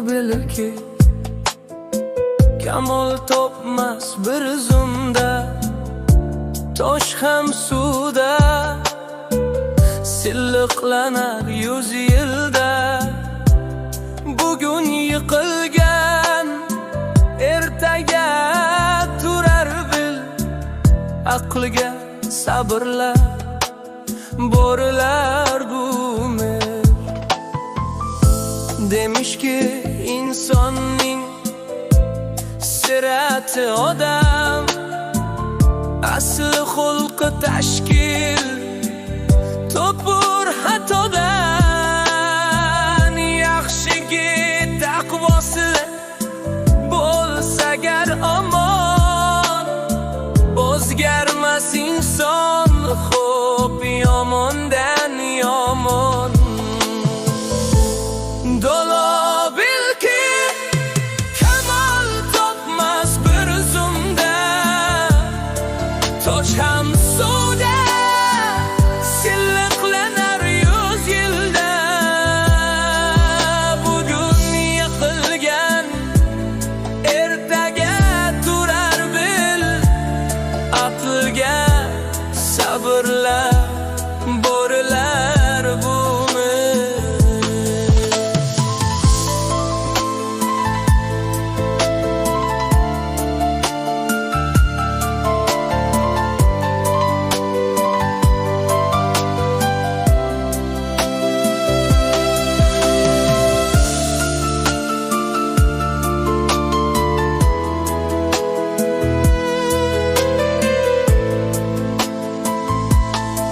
bilki kamol topmas bir zumda, tosh ham suvda silliqlanar 100 yilda. Bugun yiqilgan ertaga turar bil, aqlga sabrla borilar bu mer. Demishki insonning sirati odam, asli xulqi tashkil topur xatodan. Yaxshigi taqvosi bo'lsa agar omon, o'zgarmas inson xo'p yomondan yomon. Do'lo bilki kamol topmas bir zumda, tosh ham suvda silliqlanar 100 yilda. Bugun yiqilgan ertaga turar bil, aqlga sabrla borilar bu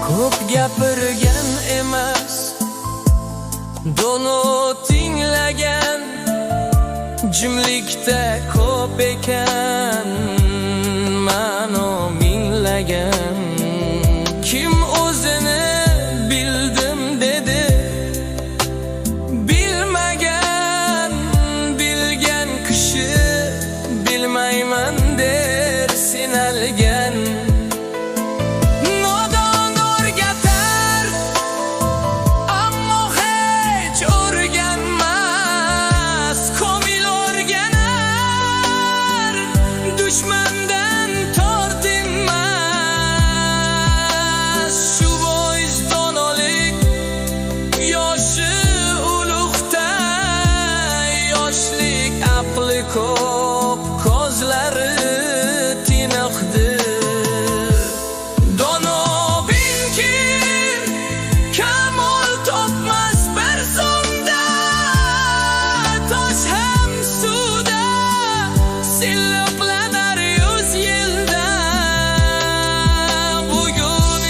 ko'p gapirgan emas, dono tinglagan, jimlikda ko'p ekan ma'no minglagan. Kim o'zini bildim dedi, bilmagan bilgan kishi bilmayman der sinalgan. Dushmandan tortinmas, shu bois donolik yoshi ulug'da, yoshlik aqli ko'p, ko'zlari tiniqdir. Dono bilki kamol topmas bir zumda, tosh ham suvda silliqlanar 100 yilda. Bugun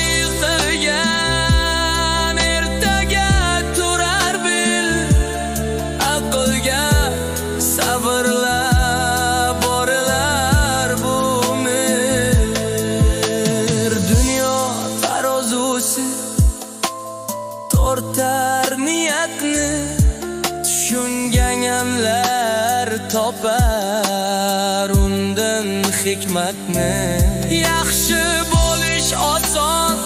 yiqilgan ertaga turar bil, aqlga sabrla borilar bu mer. Dunyo tarozusi tortar niyatni, tushungan amlar topar undan hikmatni. Yaxshi bo'lish oson,